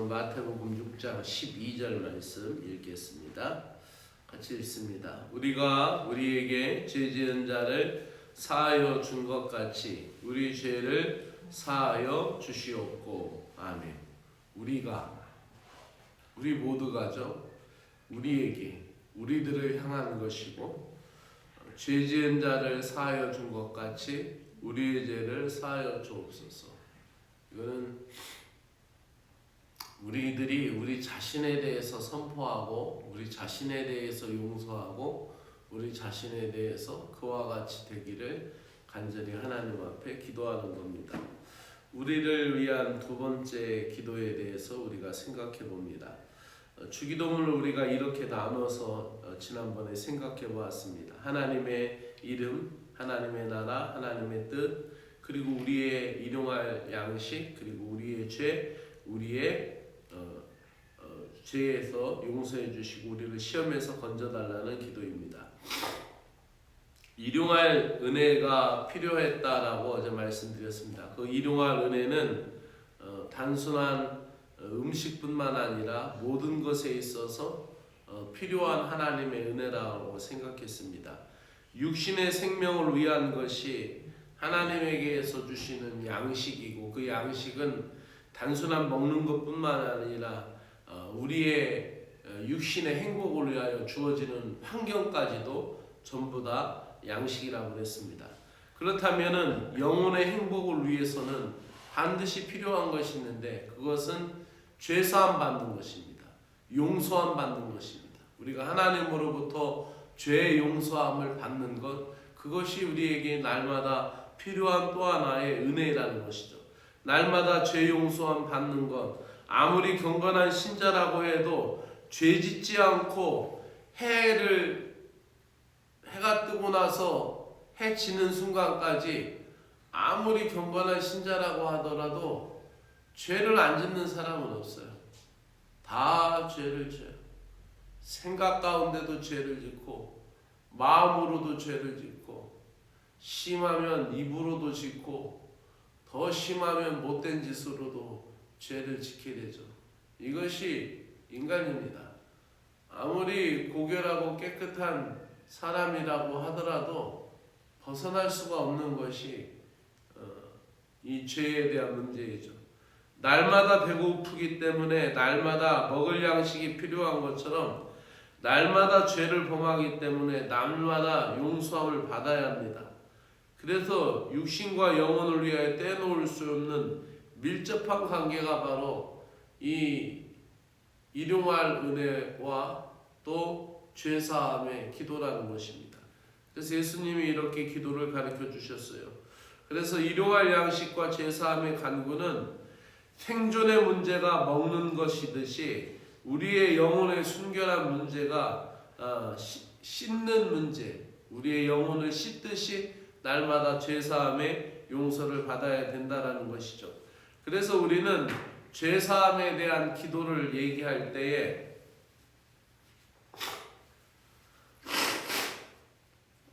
마태복음 6장 12절 말씀 읽겠습니다. 같이 읽습니다. 우리가 우리에게 죄 지은 자를 사하여 준 것 같이 우리 죄를 사하여 주시옵고. 아멘. 우리 모두가죠. 우리들을 향한 것이고, 죄 지은 자를 사하여 준 것 같이 우리의 죄를 사하여 주옵소서. 이거는 우리들이 우리 자신에 대해서 선포하고, 우리 자신에 대해서 용서하고, 우리 자신에 대해서 그와 같이 되기를 간절히 하나님 앞에 기도하는 겁니다. 우리를 위한 두 번째 기도에 대해서 우리가 생각해 봅니다. 주기도문을 우리가 이렇게 나눠서 지난번에 생각해 보았습니다. 하나님의 이름, 하나님의 나라, 하나님의 뜻, 그리고 우리의 일용할 양식, 그리고 우리의 죄, 우리의 죄에서 용서해 주시고 우리를 시험에서 건져달라는 기도입니다. 일용할 은혜가 필요했다라고 어제 말씀드렸습니다. 그 일용할 은혜는 단순한 음식뿐만 아니라 모든 것에 있어서 필요한 하나님의 은혜라고 생각했습니다. 육신의 생명을 위한 것이 하나님에게서 주시는 양식이고, 그 양식은 단순한 먹는 것뿐만 아니라 우리의 육신의 행복을 위하여 주어지는 환경까지도 전부 다 양식이라고 그랬습니다. 그렇다면은 영혼의 행복을 위해서는 반드시 필요한 것이 있는데, 그것은 죄사함 받는 것입니다. 용서함 받는 것입니다. 우리가 하나님으로부터 죄의 용서함을 받는 것, 그것이 우리에게 날마다 필요한 또 하나의 은혜라는 것이죠. 날마다 죄 용서함 받는 것, 아무리 경건한 신자라고 해도 죄 짓지 않고 해가 뜨고 나서 해 지는 순간까지 아무리 경건한 신자라고 하더라도 죄를 안 짓는 사람은 없어요. 다 죄를 져요. 생각 가운데도 죄를 짓고, 마음으로도 죄를 짓고, 심하면 입으로도 짓고, 더 심하면 못된 짓으로도 죄를 짓게 되죠. 이것이 인간입니다. 아무리 고결하고 깨끗한 사람이라고 하더라도 벗어날 수가 없는 것이 이 죄에 대한 문제이죠. 날마다 배고프기 때문에 날마다 먹을 양식이 필요한 것처럼, 날마다 죄를 범하기 때문에 날마다 용서함을 받아야 합니다. 그래서 육신과 영혼을 위하여 떼놓을 수 없는 밀접한 관계가 바로 이 일용할 은혜와 또 죄사함의 기도라는 것입니다. 그래서 예수님이 이렇게 기도를 가르쳐 주셨어요. 그래서 일용할 양식과 죄사함의 간구는 생존의 문제가 먹는 것이듯이 우리의 영혼의 순결한 문제가 씻는 문제, 우리의 영혼을 씻듯이 날마다 죄사함의 용서를 받아야 된다는 것이죠. 그래서 우리는 죄사함에 대한 기도를 얘기할 때에,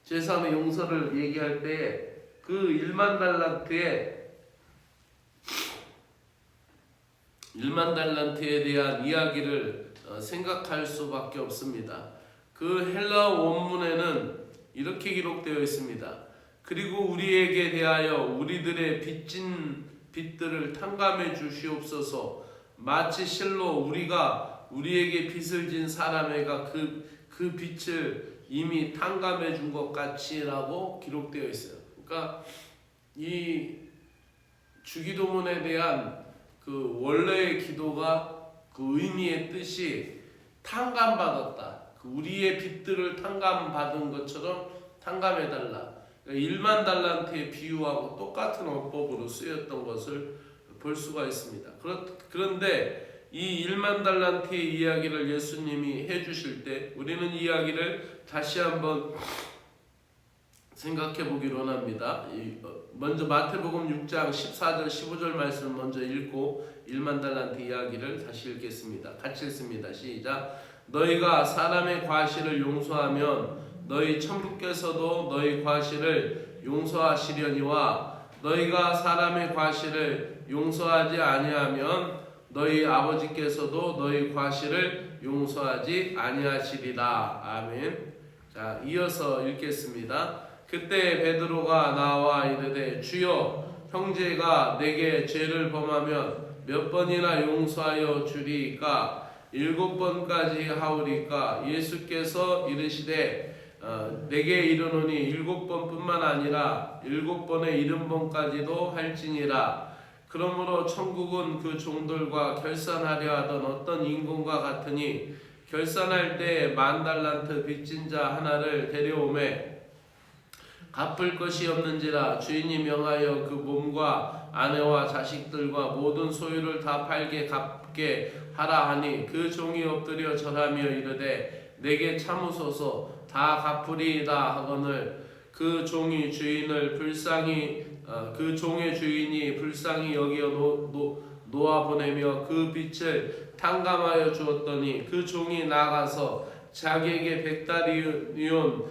죄사함의 용서를 얘기할 때에 그 1만 달란트에 대한 이야기를 생각할 수밖에 없습니다. 그 헬라어 원문에는 이렇게 기록되어 있습니다. 그리고 우리에게 대하여 우리들의 빚진 빚들을 탕감해 주시옵소서. 마치 실로 우리가 우리에게 빚을 진 사람에게 그 빚을 이미 탕감해 준 것 같이라고 기록되어 있어요. 그러니까 이 주기도문에 대한 그 원래의 기도가, 그 의미의 뜻이 탕감받았다, 우리의 빚들을 탕감받은 것처럼 탕감해달라, 1만 달란트의 비유하고 똑같은 어법으로 쓰였던 것을 볼 수가 있습니다. 그런데 이 1만 달란트의 이야기를 예수님이 해주실 때 우리는 이 이야기를 다시 한번 생각해 보기로 원합니다. 먼저 마태복음 6장 14절 15절 말씀 먼저 읽고 1만 달란트 이야기를 다시 읽겠습니다. 같이 읽습니다. 시작. 너희가 사람의 과실을 용서하면 너희 천부께서도 너희 과실을 용서하시려니와 너희가 사람의 과실을 용서하지 아니하면 너희 아버지께서도 너희 과실을 용서하지 아니하시리라. 아멘. 자, 이어서 읽겠습니다. 그때 베드로가 나와 이르되 주여, 형제가 내게 죄를 범하면 몇 번이나 용서하여 주리이까? 7번까지 하오리까? 예수께서 이르시되 내게 이르노니 7번뿐만 아니라 7번에 70번까지도 할지니라. 그러므로 천국은 그 종들과 결산하려 하던 어떤 인공과 같으니 결산할 때 10,000달란트 빚진 자 하나를 데려오매 갚을 것이 없는지라 주인이 명하여 그 몸과 아내와 자식들과 모든 소유를 다 팔게 갚게 하라 하니 그 종이 엎드려 절하며 이르되 내게 참으소서 다 갚으리이다 하거늘 그 종의 주인이 불쌍히 여기어 놓아 보내며 그 빚을 탕감하여 주었더니 그 종이 나가서 자기에게 100달러니온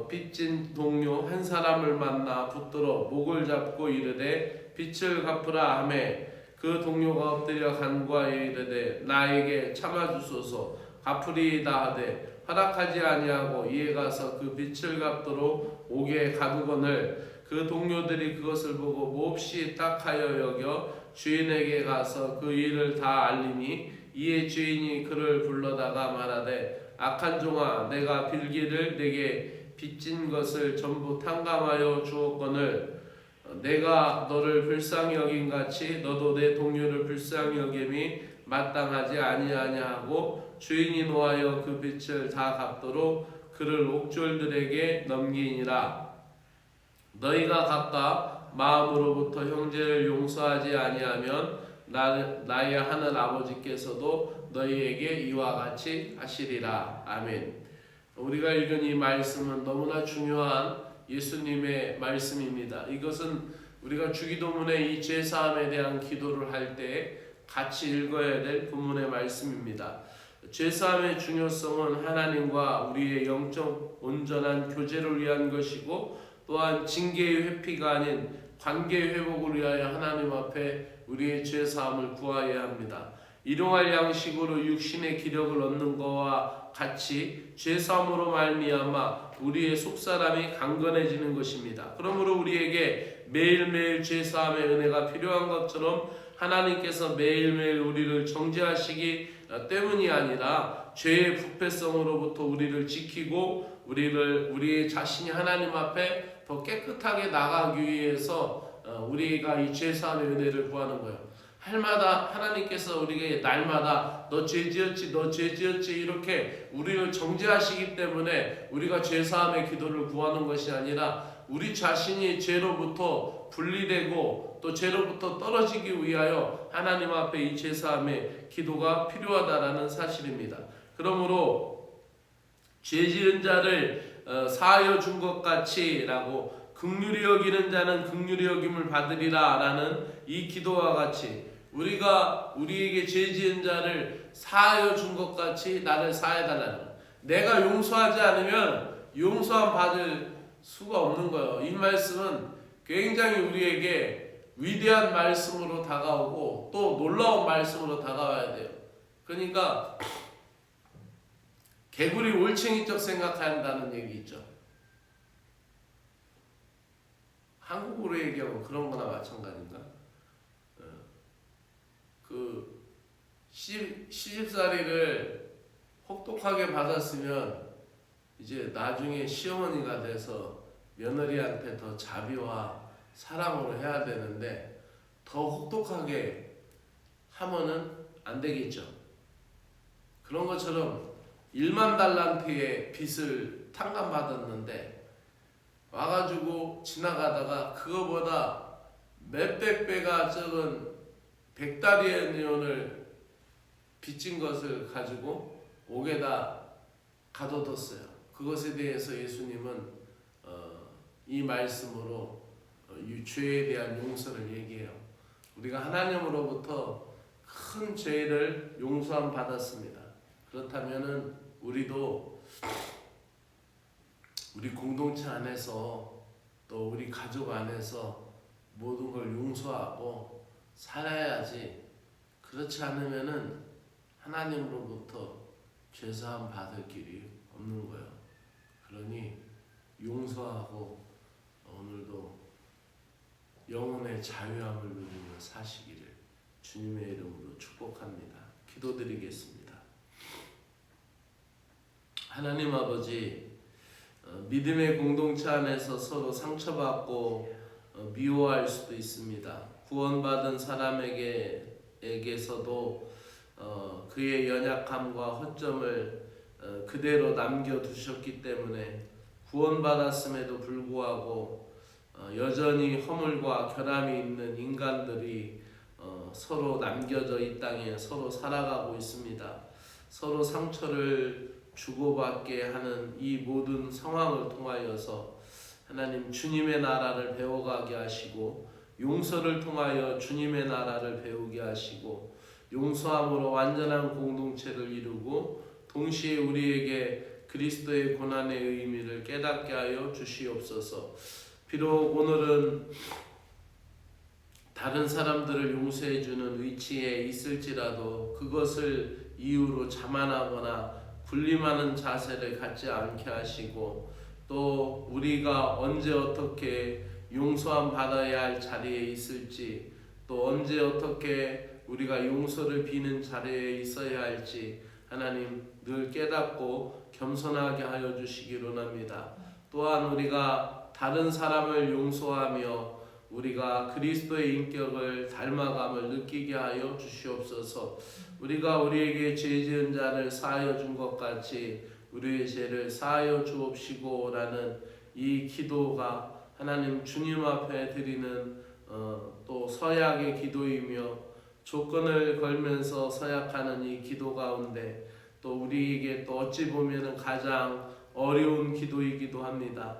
빚진 동료 한 사람을 만나 붙들어 목을 잡고 이르되 빚을 갚으라 하매 그 동료가 엎드려 간구하여 이르되 나에게 참아주소서 갚으리이다 하되 허락하지 아니하고 이에 가서 그 빚을 갚도록 옥에 가두거늘 그 동료들이 그것을 보고 몹시 딱하여 여겨 주인에게 가서 그 일을 다 알리니 이에 주인이 그를 불러다가 말하되 악한 종아, 내가 빌기를 내게 빚진 것을 전부 탕감하여 주었거늘 내가 너를 불쌍히 여김같이 너도 내 동료를 불쌍히 여김이 마땅하지 아니하냐 하고 주인이 노하여 그 빚을 다 갚도록 그를 옥졸들에게 넘기니라. 너희가 각각 마음으로부터 형제를 용서하지 아니하면 나의 하늘 아버지께서도 너희에게 이와 같이 하시리라. 아멘. 우리가 읽은 이 말씀은 너무나 중요한 예수님의 말씀입니다. 이것은 우리가 주기도문의 이 죄사함에 대한 기도를 할 때 같이 읽어야 될 본문의 말씀입니다. 죄사함의 중요성은 하나님과 우리의 영적 온전한 교제를 위한 것이고 또한 징계의 회피가 아닌 관계의 회복을 위하여 하나님 앞에 우리의 죄사함을 구하여야 합니다. 일용할 양식으로 육신의 기력을 얻는 것과 같이 죄사함으로 말미암아 우리의 속사람이 강건해지는 것입니다. 그러므로 우리에게 매일매일 죄사함의 은혜가 필요한 것처럼 하나님께서 매일매일 우리를 정죄하시기 때문이 아니라 죄의 부패성으로부터 우리를 지키고 우리의 자신이 하나님 앞에 더 깨끗하게 나가기 위해서 우리가 이 죄사함의 은혜를 구하는 거예요. 할마다 하나님께서 우리에게 날마다 너 죄지었지 너 죄지었지 이렇게 우리를 정죄하시기 때문에 우리가 죄사함의 기도를 구하는 것이 아니라 우리 자신이 죄로부터 분리되고 또 죄로부터 떨어지기 위하여 하나님 앞에 이 죄사함의 기도가 필요하다라는 사실입니다. 그러므로 죄지은 자를 사하여 준 것 같이 라고 긍휼히 여기는 자는 긍휼히 여김을 받으리라 라는 이 기도와 같이 우리가 우리에게 죄지은 자를 사하여 준 것 같이 나를 사해달라는 거예요. 내가 용서하지 않으면 용서함 받을 수가 없는 거예요. 이 말씀은 굉장히 우리에게 위대한 말씀으로 다가오고 또 놀라운 말씀으로 다가와야 돼요. 그러니까 개구리 올챙이적 생각한다는 얘기 있죠. 한국으로 얘기하면 그런 거나 마찬가지인가? 그 시집살이를 혹독하게 받았으면 이제 나중에 시어머니가 돼서 며느리한테 더 자비와 사랑으로 해야 되는데 더 혹독하게 하면은 안 되겠죠. 그런 것처럼 10,000달란트의 빚을 탕감받았는데 와가지고 지나가다가 그거보다 몇백 배가 적은 100달러니온을 빚진 것을 가지고 옥에다 가둬뒀어요. 그것에 대해서 예수님은 이 말씀으로 죄에 대한 용서를 얘기해요. 우리가 하나님으로부터 큰 죄를 용서함 받았습니다. 그렇다면은 우리도 우리 공동체 안에서 또 우리 가족 안에서 모든 걸 용서하고 살아야지 그 그렇지 않으면은 하나님으로부터 죄사함 받을 길이 없는 거예요. 그러니 용서하고 오늘도 영혼의 자유함을 누리며 사시기를 주님의 이름으로 축복합니다. 기도드리겠습니다. 하나님 아버지, 믿음의 공동체 안에서 서로 상처받고 미워할 수도 있습니다. 구원받은 사람에게서도 그의 연약함과 허점을 그대로 남겨두셨기 때문에 구원받았음에도 불구하고 여전히 허물과 결함이 있는 인간들이 서로 남겨져 이 땅에 서로 살아가고 있습니다. 서로 상처를 주고받게 하는 이 모든 상황을 통하여서 하나님 주님의 나라를 배워가게 하시고 용서를 통하여 주님의 나라를 배우게 하시고 용서함으로 완전한 공동체를 이루고 동시에 우리에게 그리스도의 고난의 의미를 깨닫게 하여 주시옵소서. 비록 오늘은 다른 사람들을 용서해 주는 위치에 있을지라도 그것을 이유로 자만하거나 군림하는 자세를 갖지 않게 하시고 또 우리가 언제 어떻게 용서함 받아야 할 자리에 있을지 또 언제 어떻게 우리가 용서를 비는 자리에 있어야 할지 하나님 늘 깨닫고 겸손하게 하여 주시기를 원합니다. 또한 우리가 다른 사람을 용서하며 우리가 그리스도의 인격을 닮아감을 느끼게 하여 주시옵소서. 우리가 우리에게 죄 지은 자를 사하여 준 것 같이 우리의 죄를 사하여 주옵시고 라는 이 기도가 하나님 주님 앞에 드리는 또 서약의 기도이며 조건을 걸면서 서약하는 이 기도 가운데 또 우리에게 또 어찌 보면 가장 어려운 기도이기도 합니다.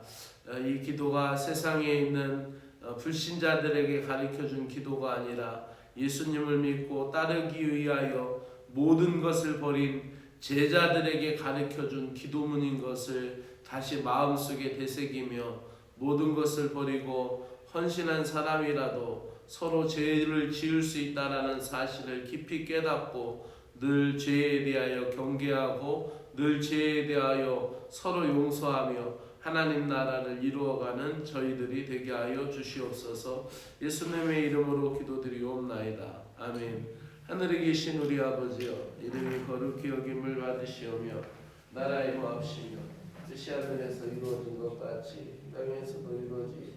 이 기도가 세상에 있는 불신자들에게 가르쳐준 기도가 아니라 예수님을 믿고 따르기 위하여 모든 것을 버린 제자들에게 가르쳐준 기도문인 것을 다시 마음속에 되새기며 모든 것을 버리고 헌신한 사람이라도 서로 죄를 지을 수 있다는 사실을 깊이 깨닫고 늘 죄에 대하여 경계하고 늘 죄에 대하여 서로 용서하며 하나님 나라를 이루어가는 저희들이 되게 하여 주시옵소서. 예수님의 이름으로 기도드리옵나이다. 아멘. 하늘에 계신 우리 아버지여, 이름이 거룩히 여김을 받으시오며 나라의 마옵시며 뜻이 하늘에서 이루어진 것 같이 땅에서도 이루어지이다.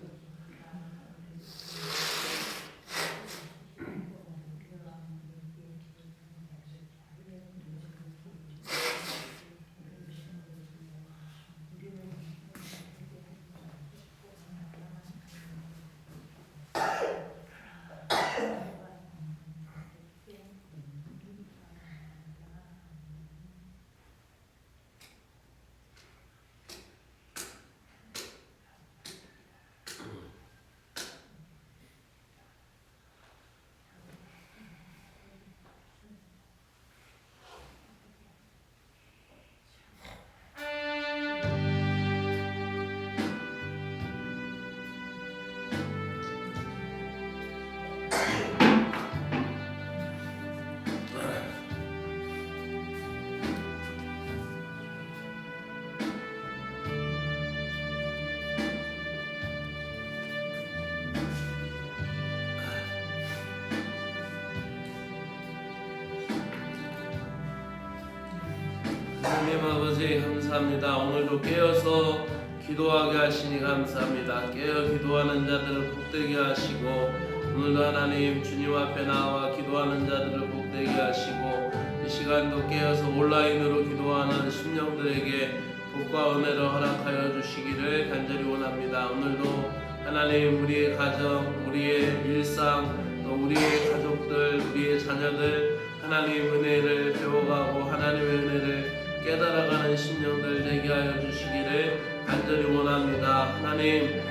하나님 아버지 감사합니다. 오늘도 깨어서 기도하게 하시니 감사합니다. 깨어 기도하는 자들을 복되게 하시고 오늘도 하나님 주님 앞에 나와 기도하는 자들을 복되게 하시고 이 시간도 깨어서 온라인으로 기도하는 심령들에게 복과 은혜를 허락하여 주시기를 간절히 원합니다. 오늘도 하나님 우리의 가정, 우리의 일상, 또 우리의 가족들, 우리의 자녀들 하나님 은혜를 배워가고 하나님의 은혜를 깨달아가는 심령들 되게 하여 주시기를 간절히 원합니다. 하나님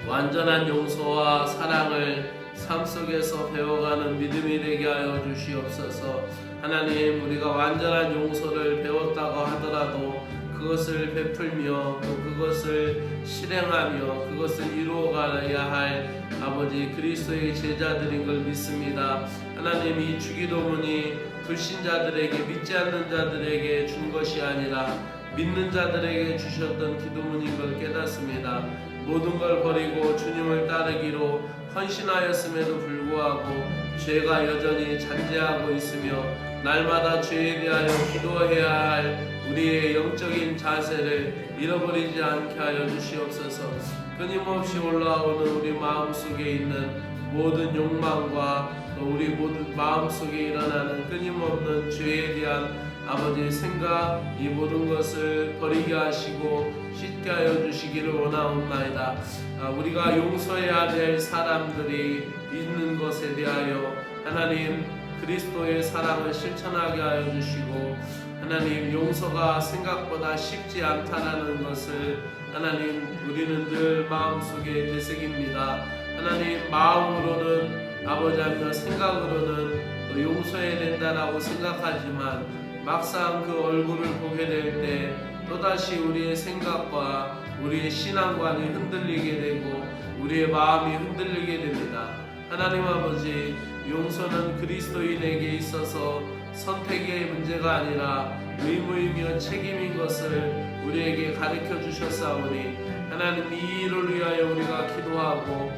완전한 용서와 사랑을 삶 속에서 배워가는 믿음이 되게 하여 주시옵소서. 하나님 우리가 완전한 용서를 배웠다고 하더라도 그것을 베풀며 또 그것을 실행하며 그것을 이루어가야 할 아버지 그리스도의 제자들인 걸 믿습니다. 하나님, 이 주기도문이 불신자들에게, 믿지 않는 자들에게 준 것이 아니라 믿는 자들에게 주셨던 기도문인 걸 깨닫습니다. 모든 걸 버리고 주님을 따르기로 헌신하였음에도 불구하고 죄가 여전히 잔재하고 있으며 날마다 죄에 대하여 기도해야 할 우리의 영적인 자세를 잃어버리지 않게 하여 주시옵소서. 끊임없이 올라오는 우리 마음속에 있는 모든 욕망과 또 우리 모든 마음속에 일어나는 끊임없는 죄에 대한 아버지의 생각, 이 모든 것을 버리게 하시고 씻게 하여 주시기를 원하옵나이다. 우리가 용서해야 될 사람들이 있는 것에 대하여 하나님 그리스도의 사랑을 실천하게 하여 주시고, 하나님 용서가 생각보다 쉽지 않다라는 것을 하나님 우리는 늘 마음속에 되새깁니다. 하나님, 마음으로는 아버지 하며 생각으로는 또 용서해야 된다라고 생각하지만 막상 그 얼굴을 보게 될 때 또다시 우리의 생각과 우리의 신앙관이 흔들리게 되고 우리의 마음이 흔들리게 됩니다. 하나님 아버지, 용서는 그리스도인에게 있어서 선택의 문제가 아니라 의무이며 책임인 것을 우리에게 가르쳐 주셨사오니, 하나님 이 일을 위하여 우리가 기도하고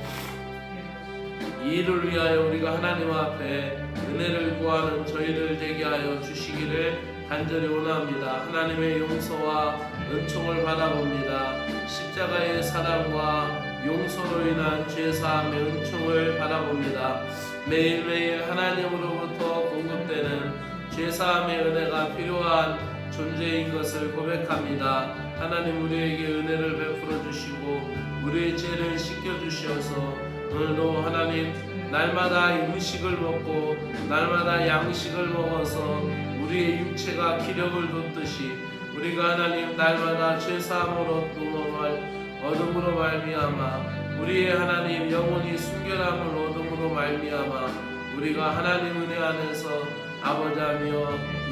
이 일을 위하여 우리가 하나님 앞에 은혜를 구하는 저희들 되게 하여 주시기를 간절히 원합니다. 하나님의 용서와 은총을 바라봅니다. 십자가의 사랑과 용서로 인한 죄사함의 은총을 바라봅니다. 매일매일 하나님으로부터 공급되는 죄사함의 은혜가 필요한 존재인 것을 고백합니다. 하나님, 우리에게 은혜를 베풀어 주시고 우리의 죄를 씻겨 주시어서 오늘도 하나님 날마다 음식을 먹고 날마다 양식을 먹어서 우리의 육체가 기력을 돋듯이 우리가 하나님 날마다 죄사함으로 얻음으로 말미암아 우리의 하나님 영혼이 순결함을 얻음으로 말미암아 우리가 하나님 은혜 안에서 아버지하며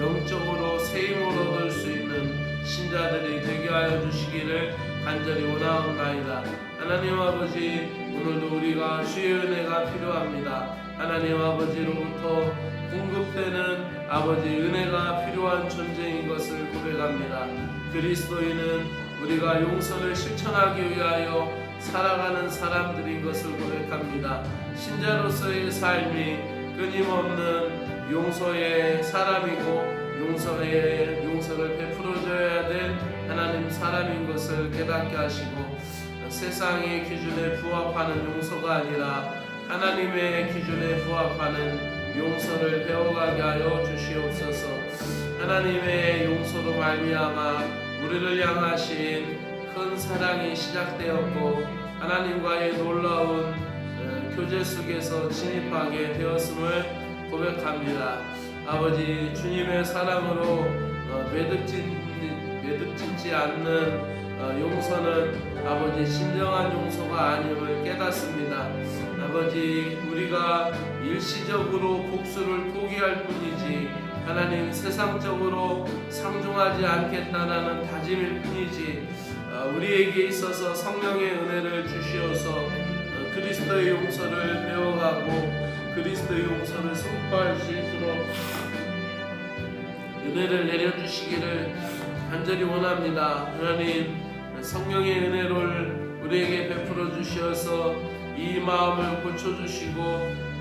영적으로 세임을 얻을 수 있는 신자들이 되게 하여 주시기를 간절히 원하옵나이다. 하나님 아버지, 오늘도 우리가 주의 은혜가 필요합니다. 하나님 아버지로부터 공급되는 아버지 은혜가 필요한 존재인 것을 고백합니다. 그리스도인은 우리가 용서를 실천하기 위하여 살아가는 사람들인 것을 고백합니다. 신자로서의 삶이 끊임없는 용서의 사람이고 용서를 베풀어줘야 될 하나님 사람인 것을 깨닫게 하시고, 세상의 기준에 부합하는 용서가 아니라 하나님의 기준에 부합하는 용서를 배워가게 하여 주시옵소서. 하나님의 용서로 말미암아 우리를 향하신 큰 사랑이 시작되었고 하나님과의 놀라운 교제 속에서 진입하게 되었음을 고백합니다. 아버지, 주님의 사랑으로 매듭짓지 않는 용서는 아버지 진정한 용서가 아님을 깨닫습니다. 아버지, 우리가 일시적으로 복수를 포기할 뿐이지 하나님 세상적으로 상종하지 않겠다라는 다짐일 뿐이지, 우리에게 있어서 성령의 은혜를 주시어서 그리스도의 용서를 배워가고 그리스도의 용서를 선포할 수 있도록 은혜를 내려주시기를 간절히 원합니다. 하나님, 성령의 은혜를 우리에게 베풀어 주시어서 이 마음을 고쳐주시고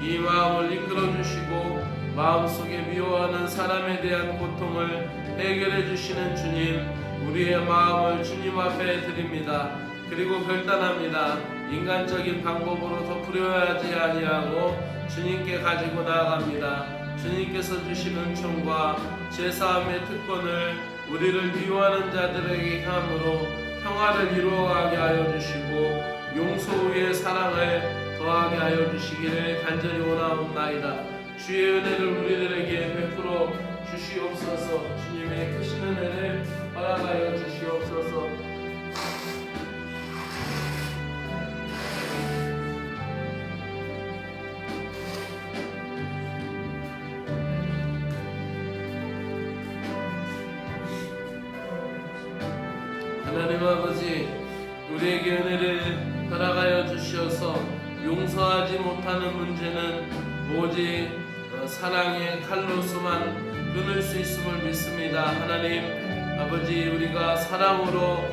이 마음을 이끌어 주시고 마음속에 미워하는 사람에 대한 고통을 해결해 주시는 주님, 우리의 마음을 주님 앞에 드립니다. 그리고 결단합니다. 인간적인 방법으로 덮으려 하지 아니하고 주님께 가지고 나아갑니다. 주님께서 주신 은총과 제사함의 특권을 우리를 미워하는 자들에게 향함으로 평화를 이루어가게 하여 주시고 용서 후의 사랑을 더하게 하여 주시기를 간절히 원하옵나이다. 주의 은혜를 우리들에게 베풀어 주시옵소서. 주님의 크신 은혜를 허락하여 주시옵소서. 하나님 아버지, 우리에게 은혜를 허락하여 주시어서 용서하지 못하는 문제는 오직 사랑의 칼로서만 끊을 수 있음을 믿습니다. 하나님 아버지, 우리가 사랑으로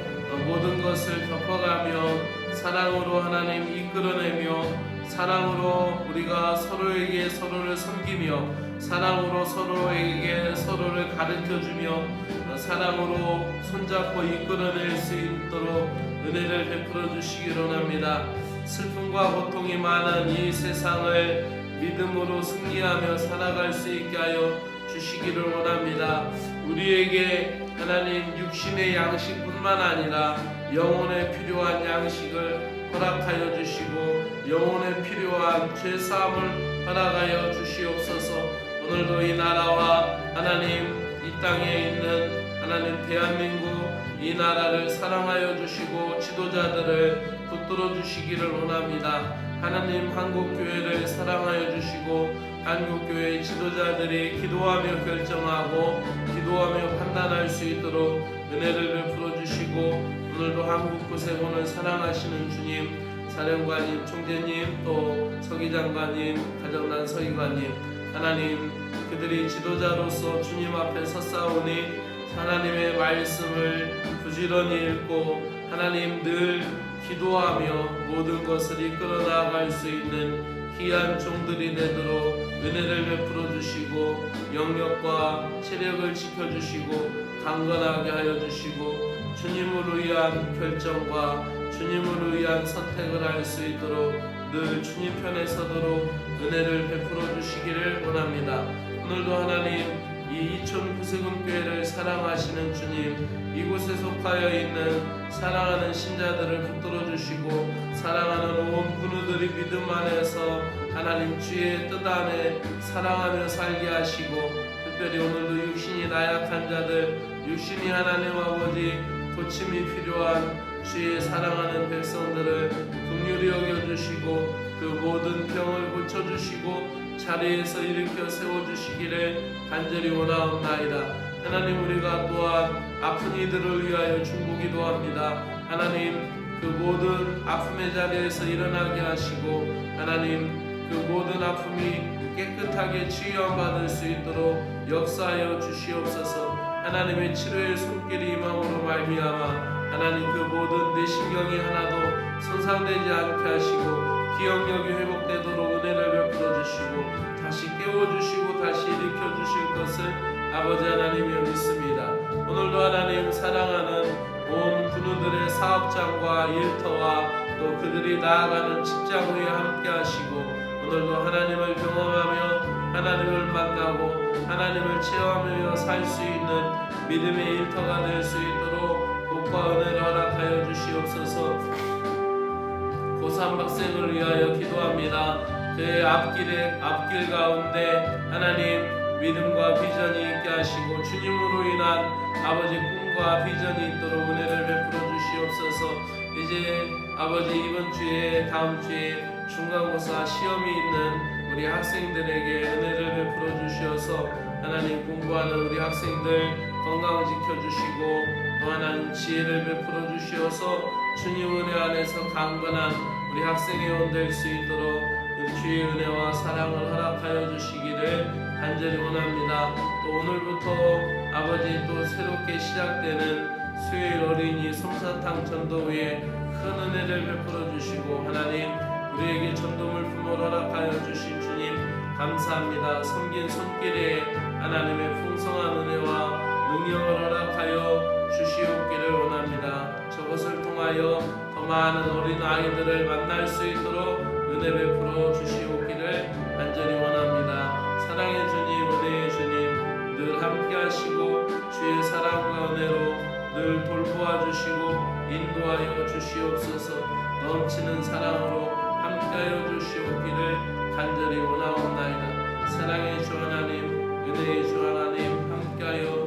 모든 것을 덮어가며 사랑으로 하나님 이끌어내며 사랑으로 우리가 서로에게 서로를 섬기며 사랑으로 서로에게 서로를 가르쳐주며 사랑으로 손잡고 이끌어낼 수 있도록 은혜를 베풀어 주시기를 원합니다. 슬픔과 고통이 많은 이 세상을 믿음으로 승리하며 살아갈 수 있게 하여 주시기를 원합니다. 우리에게 하나님 육신의 양식뿐만 아니라 영혼에 필요한 양식을 허락하여 주시고 영혼에 필요한 죄사함을 허락하여 주시옵소서. 오늘도 이 나라와 하나님 이 땅에 있는 하나님 대한민국 이 나라를 사랑하여 주시고 지도자들을 붙들어 주시기를 원합니다. 하나님 한국교회를 사랑하여 주시고 한국교회 지도자들이 기도하며 결정하고 기도하며 판단할 수 있도록 은혜를 베풀어 주시고 오늘도 한국 구세군을 사랑하시는 주님, 사령관님, 총재님, 또 서기장관님, 가정단 서기관님, 하나님 그들이 지도자로서 주님 앞에 섰사오니 하나님의 말씀을 부지런히 읽고 하나님 늘 기도하며 모든 것을 이끌어 나아갈 수 있는 귀한 종들이 되도록 은혜를 베풀어 주시고 영역과 체력을 지켜주시고 강건하게 하여 주시고 주님을 위한 결정과 주님을 위한 선택을 할 수 있도록 늘 주님 편에 서도록 은혜를 베풀어 주시기를 원합니다. 오늘도 하나님 이 이촌 구세군교회를 사랑하시는 주님, 이곳에 속하여 있는 사랑하는 신자들을 붙들어 주시고 사랑하는 온 군우들이 믿음 안에서 하나님 주의 뜻 안에 사랑하며 살게 하시고 특별히 오늘도 육신이 나약한 자들, 육신이 하나님 아버지 고침이 필요한 주의 사랑하는 백성들을 긍휼히 여겨주시고 그 모든 병을 고쳐주시고 자리에서 일으켜 세워주시기를 간절히 원하옵나이다. 하나님 우리가 또한 아픈 이들을 위하여 중보기도 합니다. 하나님 그 모든 아픔의 자리에서 일어나게 하시고 하나님 그 모든 아픔이 깨끗하게 치유받을 수 있도록 역사하여 주시옵소서. 하나님의 치료의 손길이 임함으로 말미암아 하나님 그 모든 내신경이 하나도 손상되지 않게 하시고 기억력이 회복되도록 은혜를 베풀어 주시고 다시 깨워주시고 다시 일으켜 주실 것을 아버지 하나님이 믿습니다. 오늘도 하나님 사랑하는 온 군우들의 사업장과 일터와 또 그들이 나아가는 직장 위에 함께 하시고 오늘도 하나님을 경험하며 하나님을 만나고 하나님을 체험하며 살 수 있는 믿음의 일터가 될 수 있도록 복과 은혜를 허락하여 주시옵소서. 고3 학생을 위하여 기도합니다. 그의 앞길 가운데 하나님 믿음과 비전이 있게 하시고 주님으로 인한 아버지 꿈과 비전이 있도록 은혜를 베풀어 주시옵소서. 이제 아버지 이번 주에 다음 주에 중간고사 시험이 있는 우리 학생들에게 은혜를 베풀어 주시어서 하나님 공부하는 우리 학생들 건강 지켜주시고 또 하나님 지혜를 베풀어 주시어서 주님 은혜 안에서 강건한 우리 학생의 온 될 수 있도록 주의 은혜와 사랑을 허락하여 주시기를 간절히 원합니다. 또 오늘부터 아버지 또 새롭게 시작되는 수요일 어린이 솜사탕 전도회에 큰 은혜를 베풀어 주시고 하나님 우리에게 전도물 품을 허락하여 주신 주님 감사합니다. 섬긴 손길에 하나님의 풍성한 은혜와 능력을 허락하여 주시옵기를 원합니다. 저것을 통하여 더 많은 어린 아이들을 만날 수 있도록 은혜 베풀어 주시옵기를 간절히 원합니다. 사랑의 주님, 은혜의 주님 늘 함께 하시고 주의 사랑과 은혜로 늘 돌보아 주시고 인도하여 주시옵소서. 넘치는 사랑으로 함께하여 주시옵기를 간절히 원하옵나이다. 사랑의 주 하나님, 은혜의 주 하나님 함께하여